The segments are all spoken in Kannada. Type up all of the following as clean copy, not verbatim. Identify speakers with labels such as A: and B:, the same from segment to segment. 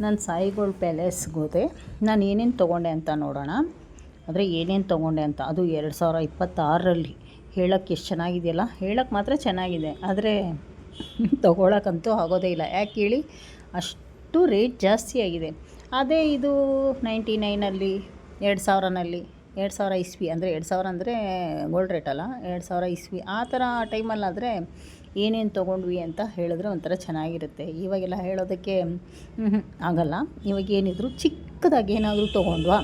A: ನಾನು ಸಾಯಿಗೋಲ್ಡ್ ಪ್ಯಾಲೇಸ್ಗೆ ಹೋದೆ. ನಾನು ಏನೇನು ತೊಗೊಂಡೆ ಅಂತ ನೋಡೋಣ. ಆದರೆ ಏನೇನು ತೊಗೊಂಡೆ ಅಂತ, ಅದು 2026ರಲ್ಲಿ ಹೇಳೋಕ್ಕೆ ಎಷ್ಟು ಚೆನ್ನಾಗಿದೆಯಲ್ಲ. ಹೇಳೋಕ್ಕೆ ಮಾತ್ರ ಚೆನ್ನಾಗಿದೆ, ಆದರೆ ತೊಗೊಳಕ್ಕಂತೂ ಆಗೋದೇ ಇಲ್ಲ. ಯಾಕೆ ಹೇಳಿ, ಅಷ್ಟು ರೇಟ್ ಜಾಸ್ತಿ ಆಗಿದೆ. ಅದೇ ಇದು 99ನಲ್ಲಿ 2000ನಲ್ಲಿ 2000 ಇಸ್ವಿ, ಅಂದರೆ 2000 ಅಂದರೆ ಗೋಲ್ಡ್ ರೇಟ್ ಅಲ್ಲ, 2000 ಇಸ್ವಿ ಆ ಥರ ಟೈಮಲ್ಲಾದರೆ ಏನೇನು ತೊಗೊಂಡ್ವಿ ಅಂತ ಹೇಳಿದ್ರೆ ಒಂಥರ ಚೆನ್ನಾಗಿರುತ್ತೆ. ಇವಾಗೆಲ್ಲ ಹೇಳೋದಕ್ಕೆ ಆಗಲ್ಲ. ಇವಾಗ ಏನಿದ್ರು ಚಿಕ್ಕದಾಗಿ ಏನಾದರೂ ತೊಗೊಂಡ್ವಾ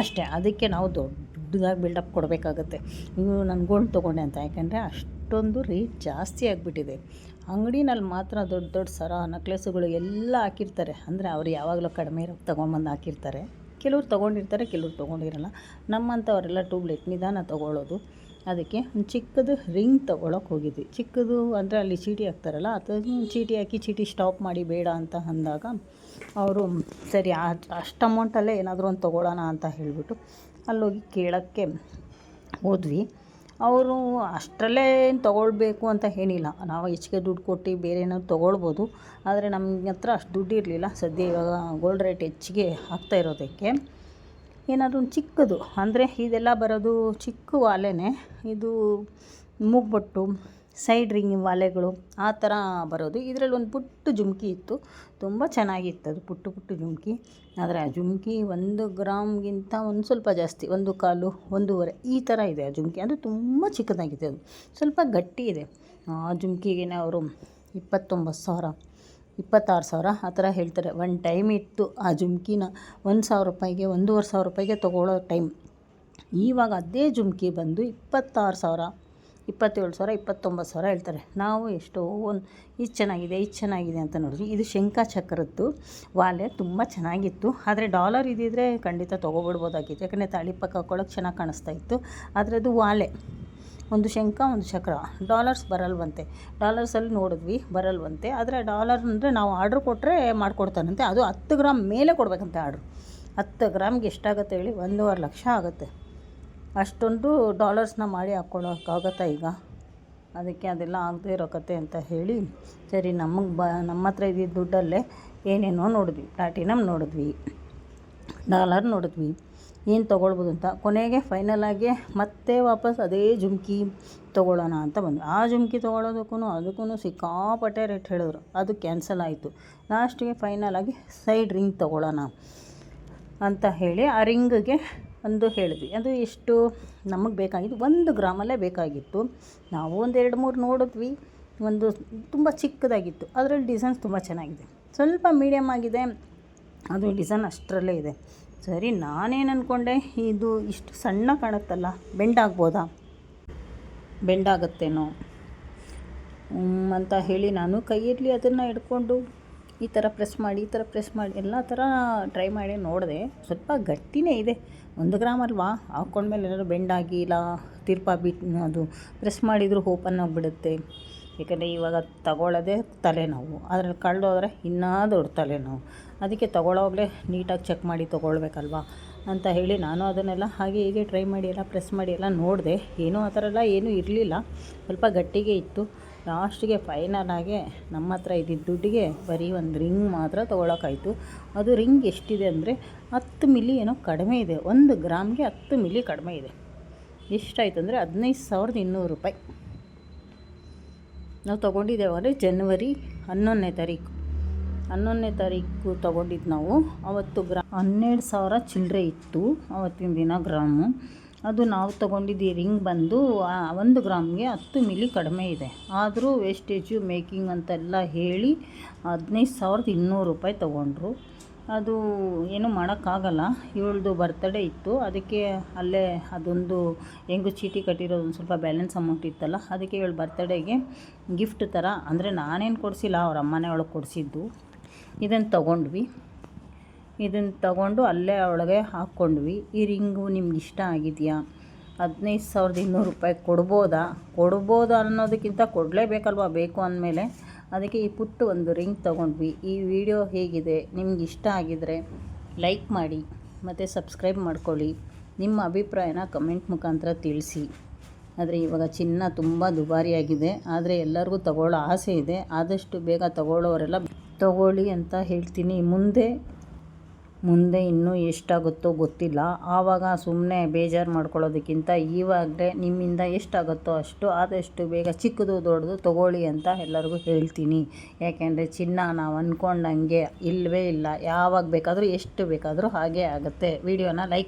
A: ಅಷ್ಟೇ, ಅದಕ್ಕೆ ನಾವು ದೊಡ್ಡದಾಗಿ ಬಿಲ್ಡಪ್ ಕೊಡಬೇಕಾಗತ್ತೆ. ಇವು ನಾನು ಗೋಲ್ಡ್ ತೊಗೊಂಡೆ ಅಂತ, ಯಾಕೆಂದರೆ ಅಷ್ಟೊಂದು ರೇಟ್ ಜಾಸ್ತಿ ಆಗಿಬಿಟ್ಟಿದೆ. ಅಂಗಡಿನಲ್ಲಿ ಮಾತ್ರ ದೊಡ್ಡ ದೊಡ್ಡ ಸರ ನಕ್ಲೆಸ್ಸುಗಳು ಎಲ್ಲ ಹಾಕಿರ್ತಾರೆ. ಅಂದರೆ ಅವ್ರು ಯಾವಾಗಲೂ ಕಡಿಮೆ ಇರೋಕ್ಕೆ ತೊಗೊಂಬಂದು ಹಾಕಿರ್ತಾರೆ. ಕೆಲವ್ರು ತೊಗೊಂಡಿರ್ತಾರೆ, ಕೆಲವ್ರು ತೊಗೊಂಡಿರಲ್ಲ. ನಮ್ಮಂಥವರೆಲ್ಲ ಟ್ಯೂಬ್ಲೆಟ್ ನಿಧಾನ ತೊಗೊಳ್ಳೋದು. ಅದಕ್ಕೆ ಒಂದು ಚಿಕ್ಕದು ರಿಂಗ್ ತೊಗೊಳಕ್ಕೆ ಹೋಗಿದ್ವಿ. ಚಿಕ್ಕದು ಅಂದರೆ ಅಲ್ಲಿ ಚೀಟಿ ಹಾಕ್ತಾರಲ್ಲ, ಅದು ಚೀಟಿ ಹಾಕಿ ಚೀಟಿ ಸ್ಟಾಪ್ ಮಾಡಿ ಬೇಡ ಅಂತ ಅಂದಾಗ ಅವರು ಸರಿ ಅಷ್ಟು ಅಮೌಂಟಲ್ಲೇ ಏನಾದರೂ ಒಂದು ತೊಗೊಳ್ಳೋಣ ಅಂತ ಹೇಳಿಬಿಟ್ಟು ಅಲ್ಲೋಗಿ ಕೇಳೋಕ್ಕೆ ಹೋದ್ವಿ. ಅವರು ಅಷ್ಟರಲ್ಲೇ ಏನು ತೊಗೊಳ್ಬೇಕು ಅಂತ ಏನಿಲ್ಲ, ನಾವು ಹೆಚ್ಚಿಗೆ ದುಡ್ಡು ಕೊಟ್ಟು ಬೇರೆ ಏನಾದ್ರು ತೊಗೊಳ್ಬೋದು. ಆದರೆ ನಮ್ಮ ಹತ್ರ ಅಷ್ಟು ದುಡ್ಡು ಇರಲಿಲ್ಲ. ಸದ್ಯ ಇವಾಗ ಗೋಲ್ಡ್ ರೇಟ್ ಹೆಚ್ಚಿಗೆ ಆಗ್ತಾ ಇರೋದಕ್ಕೆ ಏನಾದರೂ ಒಂದು ಚಿಕ್ಕದು, ಅಂದರೆ ಇದೆಲ್ಲ ಬರೋದು ಚಿಕ್ಕ ವಾಲೆನೇ, ಇದು ಮೂಗ್ಬೊಟ್ಟು ಸೈಡ್ ರಿಂಗ್ ವಾಲೆಗಳು ಆ ಥರ ಬರೋದು. ಇದರಲ್ಲಿ ಒಂದು ಪುಟ್ಟ ಜುಮ್ಕಿ ಇತ್ತು, ತುಂಬ ಚೆನ್ನಾಗಿತ್ತು ಅದು ಪುಟ್ಟ ಪುಟ್ಟ ಜುಮ್ಕಿ. ಆದರೆ ಆ ಜುಮ್ಕಿ 1 ಗ್ರಾಮ್ಗಿಂತ ಒಂದು ಸ್ವಲ್ಪ ಜಾಸ್ತಿ, 1.25 1.5 ಈ ಥರ ಇದೆ ಆ ಜುಮ್ಕಿ. ಅದು ತುಂಬ ಚಿಕ್ಕದಾಗಿದೆ, ಅದು ಸ್ವಲ್ಪ ಗಟ್ಟಿ ಇದೆ. ಆ ಜುಮ್ಕಿಗೆ ಅವರು 29,000 26,000 ಆ ಥರ ಹೇಳ್ತಾರೆ. ಒಂದು ಟೈಮ್ ಇತ್ತು ಆ ಜುಮ್ಕಿನ 1,000 ರೂಪಾಯಿಗೆ 1,500 ರೂಪಾಯಿಗೆ ತೊಗೊಳ್ಳೋ ಟೈಮ್. ಇವಾಗ ಅದೇ ಜುಮ್ಕಿ ಬಂದು 26,000 27,000 29,000 ಹೇಳ್ತಾರೆ. ನಾವು ಎಷ್ಟೋ ಇದು ಚೆನ್ನಾಗಿದೆ ಅಂತ ನೋಡಿದ್ವಿ. ಇದು ಶಂಖ ಚಕ್ರದ್ದು ವಾಲೆ ತುಂಬ ಚೆನ್ನಾಗಿತ್ತು. ಆದರೆ ಡಾಲರ್ ಇದ್ದಿದ್ರೆ ಖಂಡಿತ ತೊಗೊಬಿಡ್ಬೋದಾಗಿತ್ತು, ಯಾಕಂದರೆ ತಾಳಿಪಕ್ಕ ಹಾಕ್ಕೊಳ್ಳೋಕೆ ಚೆನ್ನಾಗಿ ಕಾಣಿಸ್ತಾ ಇತ್ತು. ಆದರೆ ಅದು ವಾಲೆ, ಒಂದು ಶಂಖ ಒಂದು ಚಕ್ರ. ಡಾಲರ್ಸ್ ಬರಲ್ವಂತೆ, ಡಾಲರ್ಸಲ್ಲಿ ನೋಡಿದ್ವಿ ಬರಲ್ವಂತೆ. ಆದರೆ ಡಾಲರ್ ಅಂದರೆ ನಾವು ಆರ್ಡ್ರ್ ಕೊಟ್ಟರೆ ಮಾಡಿಕೊಡ್ತಾನಂತೆ. ಅದು 10 ಗ್ರಾಮ್ ಮೇಲೆ ಕೊಡಬೇಕಂತೆ ಆರ್ಡ್ರು. 10 ಗ್ರಾಮ್ಗೆ ಎಷ್ಟಾಗುತ್ತೆ ಹೇಳಿ, 1.5 ಲಕ್ಷ ಆಗುತ್ತೆ. ಅಷ್ಟೊಂದು ಡಾಲರ್ಸ್ನ ಮಾಡಿ ಹಾಕ್ಕೊಳ್ಳೋಕ್ಕಾಗತ್ತಾ ಈಗ? ಅದಕ್ಕೆ ಅದೆಲ್ಲ ಆಗದೆ ಇರೋ ಕತೆ ಅಂತ ಹೇಳಿ ಸರಿ ನಮ್ಮ ಹತ್ರ ಇದ್ದಿದ್ದ ದುಡ್ಡಲ್ಲೇ ಏನೇನೋ ನೋಡಿದ್ವಿ. ಪ್ಲಾಟಿನಮ್ ನೋಡಿದ್ವಿ, ಡಾಲರ್ ನೋಡಿದ್ವಿ, ಏನು ತೊಗೊಳ್ಬೋದು ಅಂತ. ಕೊನೆಗೆ ಫೈನಲಾಗಿ ಮತ್ತೆ ವಾಪಸ್ ಅದೇ ಜುಮ್ಕಿ ತೊಗೊಳ್ಳೋಣ ಅಂತ ಬಂದ್ವಿ. ಆ ಜುಮ್ಕಿ ಅದಕ್ಕೂ ಸಿಕ್ಕಾಪಟ್ಟೆ ರೇಟ್ ಹೇಳಿದ್ರು. ಅದು ಕ್ಯಾನ್ಸಲ್ ಆಯಿತು. ಲಾಸ್ಟಿಗೆ ಫೈನಲಾಗಿ ಸೈಡ್ ರಿಂಗ್ ತೊಗೊಳ್ಳೋಣ ಅಂತ ಹೇಳಿ ಆ ರಿಂಗಿಗೆ ಒಂದು ಹೇಳಿದ್ವಿ. ಅದು ಎಷ್ಟು ನಮಗೆ ಬೇಕಾಗಿತ್ತು, 1 ಗ್ರಾಮಲ್ಲೇ ಬೇಕಾಗಿತ್ತು. ನಾವು ಒಂದು 2-3 ನೋಡಿದ್ವಿ. ಒಂದು ತುಂಬ ಚಿಕ್ಕದಾಗಿತ್ತು, ಅದರಲ್ಲಿ ಡಿಸೈನ್ಸ್ ತುಂಬ ಚೆನ್ನಾಗಿದೆ. ಸ್ವಲ್ಪ ಮೀಡಿಯಮ್ ಆಗಿದೆ, ಅದು ಡಿಸೈನ್ ಅಷ್ಟರಲ್ಲೇ ಇದೆ. ಸರಿ, ನಾನೇನು ಅಂದ್ಕೊಂಡೆ, ಇದು ಇಷ್ಟು ಸಣ್ಣ ಕಾಣುತ್ತಲ್ಲ, ಬೆಂಡಾಗ್ಬೋದಾ, ಬೆಂಡಾಗತ್ತೇನೋ ಅಂತ ಹೇಳಿ ನಾನು ಕೈಯಲ್ಲಿ ಅದನ್ನು ಹಿಡ್ಕೊಂಡು ಈ ಥರ ಪ್ರೆಸ್ ಮಾಡಿ ಎಲ್ಲ ಥರ ಟ್ರೈ ಮಾಡಿ ನೋಡಿದೆ. ಸ್ವಲ್ಪ ಗಟ್ಟಿನೇ ಇದೆ, 1 ಗ್ರಾಮ್ ಅಲ್ವಾ, ಹಾಕ್ಕೊಂಡ್ಮೇಲೆ ಏನಾದ್ರು ಬೆಂಡಾಗಿ ಇಲ್ಲ ಅದು ಪ್ರೆಸ್ ಮಾಡಿದರೂ ಓಪನ್ ಆಗಿಬಿಡುತ್ತೆ. ಏಕೆಂದರೆ ಇವಾಗ ತಗೊಳ್ಳೋದೇ ತಲೆನೋವು, ಅದರಲ್ಲಿ ಕಳೆದೋದ್ರೆ ಇನ್ನೂ ದೊಡ್ಡ ತಲೆನೋವು. ಅದಕ್ಕೆ ತೊಗೊಳ್ಳೋವಾಗಲೇ ನೀಟಾಗಿ ಚೆಕ್ ಮಾಡಿ ತೊಗೊಳ್ಬೇಕಲ್ವ ಅಂತ ಹೇಳಿ ನಾನು ಅದನ್ನೆಲ್ಲ ಹಾಗೆ ಹೀಗೆ ಟ್ರೈ ಮಾಡಿ ಎಲ್ಲ ಪ್ರೆಸ್ ಮಾಡಿ ಎಲ್ಲ ನೋಡಿದೆ. ಏನೂ ಆ ಥರ ಎಲ್ಲ ಏನೂ ಇರಲಿಲ್ಲ, ಸ್ವಲ್ಪ ಗಟ್ಟಿಗೆ ಇತ್ತು. ಲಾಸ್ಟಿಗೆ ಫೈನಲಾಗೆ ನಮ್ಮ ಹತ್ರ ಇದ್ದಿದ್ದ ದುಡ್ಡಿಗೆ ಬರೀ ಒಂದು ರಿಂಗ್ ಮಾತ್ರ ತೊಗೊಳಕ್ಕಾಯಿತು. ಅದು ರಿಂಗ್ ಎಷ್ಟಿದೆ ಅಂದರೆ 10 ಮಿಲಿ ಏನೋ ಕಡಿಮೆ ಇದೆ, 1 ಗ್ರಾಮ್ಗೆ 10 ಮಿಲಿ ಕಡಿಮೆ ಇದೆ. ಎಷ್ಟಾಯಿತು ಅಂದರೆ 15,200 ರೂಪಾಯಿ. ನಾವು ತೊಗೊಂಡಿದ್ದೇವೆ ಅಂದರೆ ಜನವರಿ 11ನೇ ತಾರೀಕು ತೊಗೊಂಡಿದ್ದು ನಾವು. ಅವತ್ತು 12,000 ಚಿಲ್ಲರೆ ಇತ್ತು ಅವತ್ತಿನ ದಿನ ಗ್ರಾಮು. ಅದು ನಾವು ತೊಗೊಂಡಿದ್ದು ರಿಂಗ್ ಬಂದು 1 ಗ್ರಾಮ್ಗೆ 10 ಮಿಲಿ ಕಡಿಮೆ ಇದೆ. ಆದರೂ ವೇಸ್ಟೇಜು ಮೇಕಿಂಗ್ ಅಂತೆಲ್ಲ ಹೇಳಿ 15,200 ರೂಪಾಯಿ ತೊಗೊಂಡ್ರು. ಅದು ಏನೂ ಮಾಡೋಕ್ಕಾಗಲ್ಲ. ಇವಳದು ಬರ್ತ್ಡೇ ಇತ್ತು, ಅದಕ್ಕೆ ಅಲ್ಲೇ ಅದೊಂದು ಹೆಂಗೂ ಚೀಟಿ ಕಟ್ಟಿರೋದು ಒಂದು ಸ್ವಲ್ಪ ಬ್ಯಾಲೆನ್ಸ್ ಅಮೌಂಟ್ ಇತ್ತಲ್ಲ, ಅದಕ್ಕೆ ಇವಳು ಬರ್ತ್ಡೇಗೆ ಗಿಫ್ಟ್ ಥರ, ಅಂದರೆ ನಾನೇನು ಕೊಡಿಸಿಲ್ಲ, ಅವ್ರ ಅಮ್ಮನೇ ಅವಳಿಗೆ ಕೊಡಿಸಿದ್ದು. ಇದನ್ನು ತಗೊಂಡು ಅಲ್ಲೇ ಅವಳಿಗೆ ಹಾಕ್ಕೊಂಡ್ವಿ. ಈ ರಿಂಗು ನಿಮ್ಗೆ ಇಷ್ಟ ಆಗಿದೆಯಾ, 15,200 ರೂಪಾಯಿ ಕೊಡ್ಬೋದಾ ಅನ್ನೋದಕ್ಕಿಂತ ಕೊಡಲೇಬೇಕಲ್ವ, ಬೇಕು ಅಂದಮೇಲೆ. ಅದಕ್ಕೆ ಈ ಪುಟ್ಟ ಒಂದು ರಿಂಗ್ ತೊಗೊಂಡ್ವಿ. ಈ ವಿಡಿಯೋ ಹೇಗಿದೆ, ನಿಮ್ಗೆ ಇಷ್ಟ ಆಗಿದರೆ ಲೈಕ್ ಮಾಡಿ ಮತ್ತು ಸಬ್ಸ್ಕ್ರೈಬ್ ಮಾಡ್ಕೊಳ್ಳಿ. ನಿಮ್ಮ ಅಭಿಪ್ರಾಯನ ಕಮೆಂಟ್ ಮುಖಾಂತರ ತಿಳಿಸಿ. ಆದರೆ ಇವಾಗ ಚಿನ್ನ ತುಂಬ ದುಬಾರಿಯಾಗಿದೆ, ಆದರೆ ಎಲ್ಲರಿಗೂ ತಗೊಳ್ಳೋ ಆಸೆ ಇದೆ. ಆದಷ್ಟು ಬೇಗ ತಗೊಳ್ಳೋರೆಲ್ಲ ತಗೊಳ್ಳಿ ಅಂತ ಹೇಳ್ತೀನಿ. ಮುಂದೆ ಇನ್ನೂ ಎಷ್ಟಾಗುತ್ತೋ ಗೊತ್ತಿಲ್ಲ. ಆವಾಗ ಸುಮ್ಮನೆ ಬೇಜಾರು ಮಾಡ್ಕೊಳ್ಳೋದಕ್ಕಿಂತ ಇವಾಗಲೇ ನಿಮ್ಮಿಂದ ಎಷ್ಟಾಗುತ್ತೋ ಅಷ್ಟು ಆದಷ್ಟು ಬೇಗ ಚಿಕ್ಕದು ದೊಡ್ಡದು ತೊಗೊಳ್ಳಿ ಅಂತ ಎಲ್ಲರಿಗೂ ಹೇಳ್ತೀನಿ. ಯಾಕೆಂದರೆ ಚಿನ್ನ ನಾವು ಅಂದ್ಕೊಂಡಂಗೆ ಇಲ್ಲವೇ ಇಲ್ಲ. ಯಾವಾಗ ಬೇಕಾದರೂ ಎಷ್ಟು ಬೇಕಾದರೂ ಹಾಗೇ ಆಗುತ್ತೆ. ವಿಡಿಯೋನ ಲೈಕ್